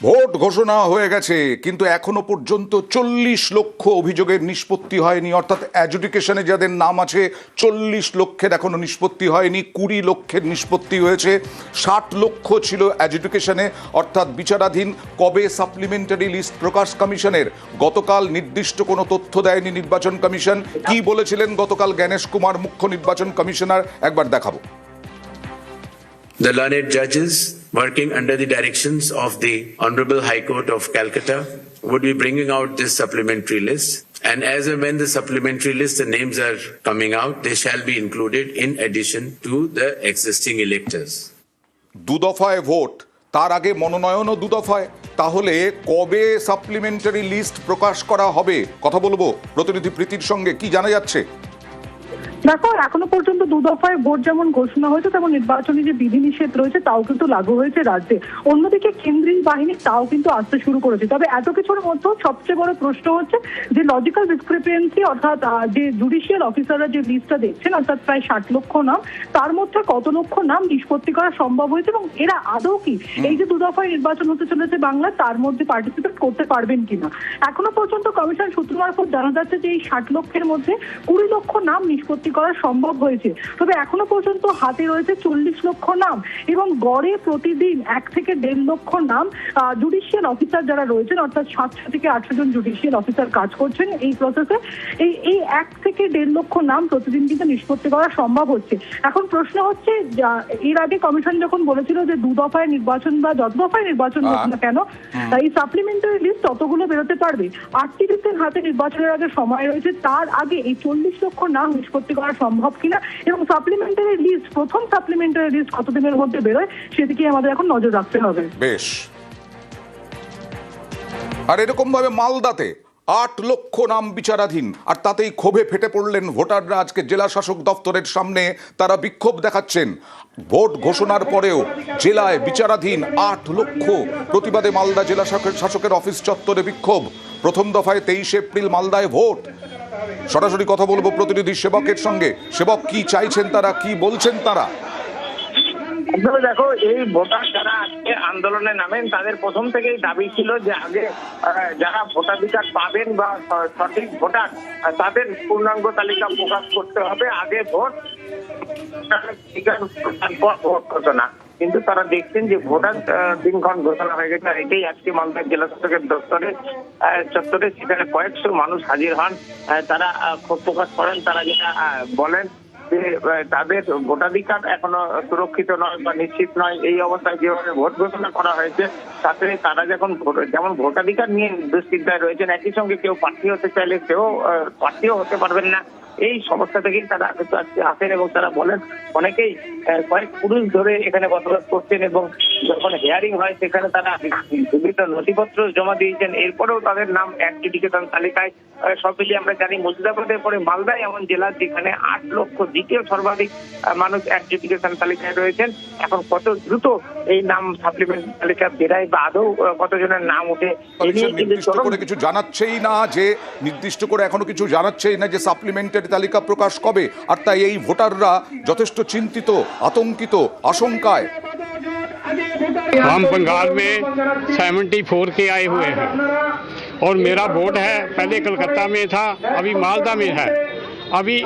Vote ঘোষণা হয়ে গেছে, কিন্তু এখনো পর্যন্ত 40 লক্ষ অভিযোগের নিষ্পত্তি হয়নি। অর্থাৎ অ্যাডজুডিকেশনে যাদের নাম আছে 40 লক্ষের এখনো নিষ্পত্তি হয়নি, 20 লক্ষের নিষ্পত্তি হয়েছে। 60 লক্ষ ছিল অ্যাডজুডিকেশনে, অর্থাৎ বিচারাধীন। কবে সাপ্লিমেন্টারি লিস্ট প্রকাশ কমিশনের? গতকাল নির্দিষ্ট কোনো তথ্য দেয়নি নির্বাচন কমিশন। কি বলেছিলেন গতকাল জ্ঞানেশ কুমার, মুখ্য নির্বাচন কমিশনার, একবার দেখাবো। The learned judges, working under the directions of the Honorable High Court of Calcutta, would be bringing out this supplementary list. And as and when the supplementary list, the names are coming out, they shall be included in addition to the existing electors. দুদফায় ভোট, তার আগে মনোনয়নও দুদফায়। তাহলে কবে supplementary list প্রকাশ করা হবে? কথা বলবো প্রতিনিধি প্রীতির সঙ্গে। কি জানা যাচ্ছে? দেখো, এখনো পর্যন্ত দুদফায় ভোট যেমন ঘোষণা হয়েছে, তেমন নির্বাচনী যে বিধিনিষেধ রয়েছে তাও কিন্তু লাগু হয়েছে রাজ্যে। অন্যদিকে কেন্দ্রীয় বাহিনী তাও কিন্তু আসতে শুরু করেছে। তবে এত কিছুর মধ্যেও সবচেয়ে বড় প্রশ্ন হচ্ছে যে লজিক্যাল ডিসক্রিপেন্সি, অর্থাৎ যে জুডিশিয়াল অফিসাররা যে লিস্টটা দেখছেন, অর্থাৎ প্রায় 60 লক্ষ নাম, তার মধ্যে কত লক্ষ নাম নিষ্পত্তি করা সম্ভব হয়েছে এবং এরা আদৌ কি এই যে দুদফায় নির্বাচন হতে চলেছে বাংলা, তার মধ্যে পার্টিসিপেট করতে পারবেন কিনা। এখনো পর্যন্ত কমিশন সূত্র মারফত জানা যাচ্ছে যে এই 60 লক্ষের মধ্যে 20 লক্ষ নাম নিষ্পত্তি করা সম্ভব হয়েছে। তবে এখনো পর্যন্ত হাতে রয়েছে 40 লক্ষ নাম এবং গড়ে প্রতিদিন 1 থেকে 1.5 লক্ষ নাম জুডিশিয়াল অফিসার যারা রয়েছেন, অর্থাৎ 700 থেকে 800 জন জুডিশিয়াল অফিসার কাজ করছেন এই প্রসেসে। এই 1 থেকে 1.5 লক্ষ নাম প্রতিদিন কিন্তু নিষ্পত্তি করা সম্ভব হচ্ছে। এখন প্রশ্ন হচ্ছে, এর আগে কমিশন যখন বলেছিল যে দুদফায় নির্বাচন বা যত দফায় নির্বাচন হোক না কেন, এই সাপ্লিমেন্টারি লিস্ট ততগুলো বেরোতে পারবে। 38 দিন হাতে নির্বাচনের আগে সময় রয়েছে, তার আগে এই 40 লক্ষ নাম নিষ্পত্তি করা সম্ভব কিনা এবং সাপ্লিমেন্টারি লিস্ট, প্রথম সাপ্লিমেন্টারি লিস্ট কতদিনের মধ্যে বেরোয় সেদিকে আমাদের এখন নজর রাখতে হবে। বেশ। আর এরকম ভাবে মালদাতে 8 লক্ষ নাম বিচারাধীন, আর তাতেই ক্ষোভে ফেটে পড়লেন ভোটাররা। আজকে জেলা শাসক দপ্তরের সামনে তারা বিক্ষোভ দেখাচ্ছেন। ভোট ঘোষণার পরেও জেলায় বিচারাধীন 8 লক্ষ। প্রতিবাদে মালদা জেলা শাসকের অফিস চত্বরে বিক্ষোভ। প্রথম দফায় 23 এপ্রিল মালদায় ভোট। সরাসরি কথা বলবো প্রতিনিধি সেবকের সঙ্গে। সেবক, কি চাইছেন তারা, কি বলছেন তারা? দেখো, এই ভোটার যারা আজকে আন্দোলনে নামেন তাদের প্রথম থেকেই দাবি ছিল যে আগে যারা ভোটাধিকার পাবেন বা সঠিক ভোটার তাদের পূর্ণাঙ্গ তালিকা প্রকাশ করতে হবে। আগে ভোট, ভোট ঘোষণা। কিন্তু তারা দেখছেন যে ভোটার দিনক্ষণ ঘোষণা হয়ে গেছে। এটাই আজকে মালদা জেলা শাসকের চত্বরে সেখানে কয়েকশো মানুষ হাজির হন। তারা ক্ষোভ প্রকাশ করেন। তারা যেটা বলেন যে তাদের ভোটাধিকার এখনো সুরক্ষিত নয় বা নিশ্চিত নয়। এই অবস্থায় যেভাবে ভোট ঘোষণা করা হয়েছে তাতে তারা যেমন ভোটাধিকার নিয়ে দুশ্চিন্তায় রয়েছেন, একই সঙ্গে কেউ প্রার্থী হতে চাইলে সেও প্রার্থীও হতে পারবেন না। এই সমস্যা থেকেই তারা আজকে আসেন এবং তারা বলেন অনেকেই কয়েক পুরুষ ধরে এখানে বসবাস করছেন এবং যখন হিয়ারিং হয় সেখানে তারা বিভিন্ন নথিপত্র জমা দিয়েছেন। এরপরেও তাদের নাম অ্যাডজুডিকেশন তালিকায়। সব মিলিয়ে আমরা জানি মুর্শিদাবাদের পরে মালদায় এমন জেলা যেখানে 8 লক্ষ, দ্বিতীয় সর্বাধিক মানুষ অ্যাডজুডিকেশন তালিকায় রয়েছেন। এখন কত দ্রুত এই নাম সাপ্লিমেন্ট তালিকা বেরায় বা আদৌ কতজনের নাম ওঠে নির্দিষ্ট করে কিছু জানাচ্ছেই না, যে নির্দিষ্ট করে এখনো কিছু জানাচ্ছেই না যে সাপ্লিমেন্টারি তালিকা প্রকাশ কবে। আর তাই এই ভোটাররা যথেষ্ট চিন্তিত, আতঙ্কিত, আশঙ্কায়। हम बंगाल में 74 के आए हुए हैं और मेरा वोट है, पहले कलकत्ता में था, अभी मालदा में है। अभी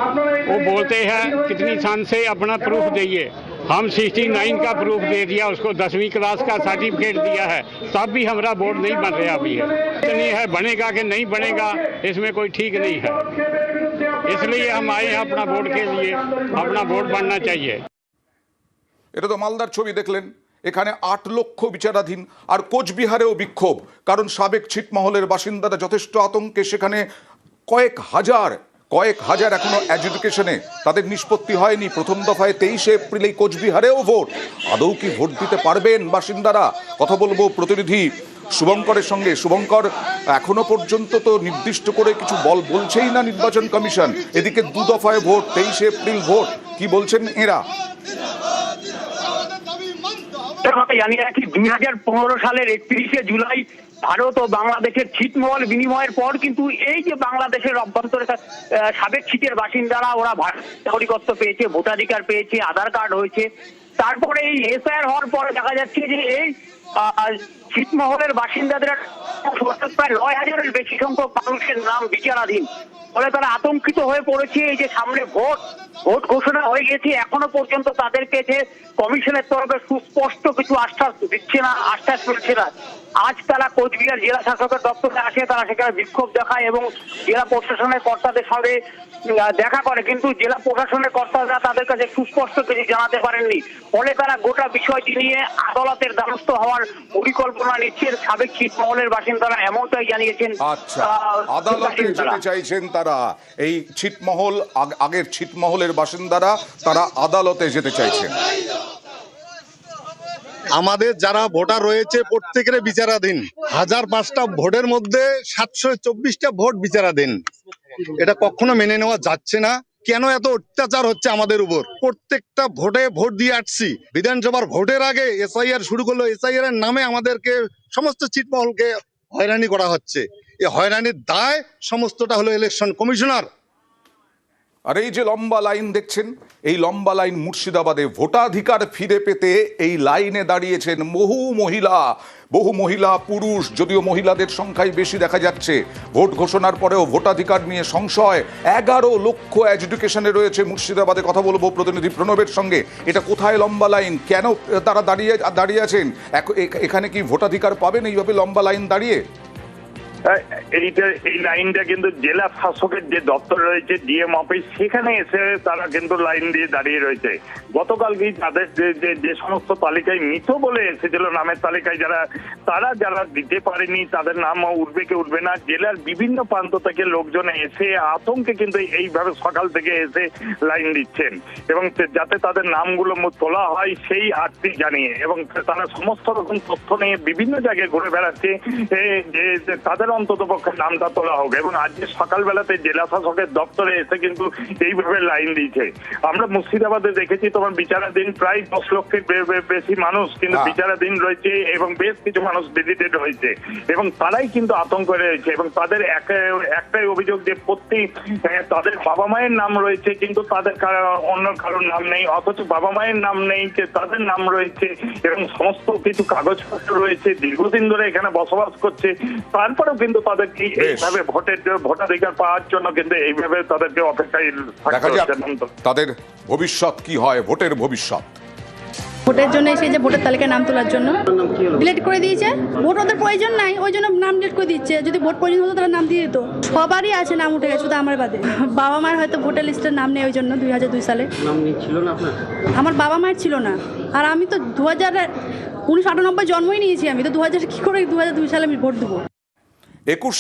वो बोलते हैं कितनी सन से अपना प्रूफ दिए। हम 69 का प्रूफ दे दिया उसको, 10वीं क्लास का सर्टिफिकेट दिया है, तब भी हमारा वोट नहीं बन रहा अभी है। नहीं है, बनेगा कि नहीं बनेगा इसमें कोई ठीक नहीं है। इसलिए हम आए हैं अपना वोट के लिए, अपना वोट बनना चाहिए। এটা তো মালদার ছবি দেখলেন। এখানে 8 লক্ষ বিচারাধীন। আর কোচবিহারেও বিক্ষোভ, কারণ সাবেক ছিটমহলের বাসিন্দারা যথেষ্ট আতঙ্কে। সেখানে কয়েক হাজার এখনো অ্যাডজুডিকেশনে তাদের নিষ্পত্তি হয়নি। প্রথম দফায় 23 এপ্রিল এই কোচবিহারেও ভোট। আদৌ কি ভোট দিতে পারবেন বাসিন্দারা? কথা বলবো প্রতিনিধি শুভঙ্করের সঙ্গে। শুভঙ্কর, এখনো পর্যন্ত তো নির্দিষ্ট করে কিছু বলছেই না নির্বাচন কমিশন। এদিকে 2 দফায় ভোট, 23 এপ্রিল ভোট, কি বলছেন এরা? জানি রাখি 2015 সালের 31শে জুলাই ভারত ও বাংলাদেশের ছিটমহল বিনিময়ের পর কিন্তু এই যে বাংলাদেশের অভ্যন্তরে সাবেক ছিটের বাসিন্দারা ওরা নাগরিকত্ব পেয়েছে, ভোটাধিকার পেয়েছে, আধার কার্ড হয়েছে। তারপরে এই এসআইআর হওয়ার পরে দেখা যাচ্ছে যে এই ছিটমহলের বাসিন্দাদের প্রায় 9,000-এর বেশি সংখ্যক মানুষের নাম বিচারাধীন। ফলে তারা আতঙ্কিত হয়ে পড়েছে। এই যে সামনে ভোট ঘোষণা হয়ে গেছে, এখনো পর্যন্ত তাদেরকে যে কমিশনের তরফে সুস্পষ্ট কিছু আশ্বাস মিলছে না। আজ তারা কোচবিহার জেলা শাসকের দপ্তরে আসে, তারা সেখানে বিক্ষোভ দেখায় এবং জেলা প্রশাসনের কর্তাদের সঙ্গে দেখা করে, কিন্তু জেলা প্রশাসনের কর্তারা তাদের কাছে সুস্পষ্ট কিছু জানাতে পারেননি। ফলে তারা গোটা বিষয়টি নিয়ে আদালতের দ্বারস্থ হওয়ার পরিকল্পনা নিচ্ছে সাবেক ছিটমহলের বাসিন্দারা, এমনটাই জানিয়েছেন। আচ্ছা, আদালতে যেতে চাইছেন তারা, এই ছিটমহল আগের ছিটমহলের বাসিন্দারা তারা আদালতে যেতে চাইছেন। আমাদের যারা ভোটার রয়েছে প্রত্যেকের বিচারাধীন। 1005টা ভোটের মধ্যে 724টা ভোট বিচারাধীন। এটা কখনো মেনে নেওয়া যাচ্ছে না। কেন এত অত্যাচার হচ্ছে আমাদের উপর? প্রত্যেকটা ভোটে ভোট দিয়ে আসছি। বিধানসভার ভোটের আগে এসআইআর শুরু করলো, এসআইআর এর নামে আমাদেরকে সমস্ত ছিটমহলকে হয়রানি করা হচ্ছে। এই হয়রানির দায় সমস্তটা হলো ইলেকশন কমিশনার। আর এই যে লম্বা লাইন দেখছেন, এই লম্বা লাইন মুর্শিদাবাদে ভোটাধিকার ফিরে পেতে এই লাইনে দাঁড়িয়েছেন বহু মহিলা পুরুষ, যদিও মহিলাদের সংখ্যাই বেশি দেখা যাচ্ছে। ভোট ঘোষণার পরেও ভোটাধিকার নিয়ে সংশয়। 11 লক্ষ এডুকেশনে রয়েছে মুর্শিদাবাদে। কথা বলবো প্রতিনিধি প্রণবের সঙ্গে। এটা কোথায় লম্বা লাইন, কেন তারা দাঁড়িয়ে আছেন? এখানে কি ভোটাধিকার পাবেন এইভাবে লম্বা লাইন দাঁড়িয়ে? এই লাইনটা কিন্তু জেলা শাসকের যে দপ্তর রয়েছে ডিএম অফিস, সেখানে এসে তারা কিন্তু লাইন দিয়ে দাঁড়িয়ে রয়েছে। গতকালকেই তাদের যে সমস্ত তালিকায় মৃত বলে এসেছিল নামের তালিকায় যারা দিতে পারেনি, তাদের নাম উঠবে কি উঠবে না, জেলার বিভিন্ন প্রান্ত থেকে লোকজন এসে আতঙ্কে কিন্তু এইভাবে সকাল থেকে এসে লাইন দিচ্ছেন এবং যাতে তাদের নামগুলো তোলা হয় সেই আর্তি জানিয়ে, এবং তারা সমস্ত রকম তথ্য নিয়ে বিভিন্ন জায়গায় ঘুরে বেড়াচ্ছে যে তাদের অন্তত পক্ষে নামটা তোলা হোক। এবং আজকে সকালবেলাতে জেলা শাসকের দপ্তরে এসে কিন্তু এইভাবে লাইন দিয়েছে। আমরা মুর্শিদাবাদে দেখেছি তোমার বিচারাধীন প্রায় 10 লক্ষের বেশি মানুষ কিন্তু বিচারাধীন রয়েছে এবং বেশ কিছু মানুষ ভিজিটেড হয়েছে এবং তারাই কিন্তু আতঙ্কে রয়েছে। এবং তাদের একটাই অভিযোগ যে তাদের বাবা মায়ের নাম রয়েছে কিন্তু তাদের অন্য কারোর নাম নেই, অথচ বাবা মায়ের নাম নেই, তাদের নাম রয়েছে এবং সমস্ত কিছু কাগজপত্র রয়েছে, দীর্ঘদিন ধরে এখানে বসবাস করছে, তারপরেও কিন্তু তাদেরকে এইভাবে ভোটাধিকার পাওয়ার জন্য কিন্তু এইভাবে তাদেরকে অপেক্ষায় থাকতে হচ্ছে। তাদের ভবিষ্যৎ কি হয়, ভোটের ভবিষ্যৎ? ভোটের জন্য এসে যে ভোটের তালিকায় নাম তোলার জন্য ডিলিট করে দিয়েছে। ভোট ওদের প্রয়োজন নাই, ওই জন্য নাম ডিলিট করে দিচ্ছে। যদি ভোট প্রয়োজন হতো তারা নাম দিয়ে দিত। সবারই আছে, নাম উঠে গেছে, শুধু আমার বাদে। বাবা মায়ের হয়তো ভোটার লিস্টের নাম নেই, ওই জন্য 2002 সালে নাম ছিল না আপনার। আমার বাবা মায়ের ছিল না, আর আমি তো 1998 জন্মই নিয়েছি। আমি তো 2000 কি করে 2002 সালে আমি ভোট দেবো? 21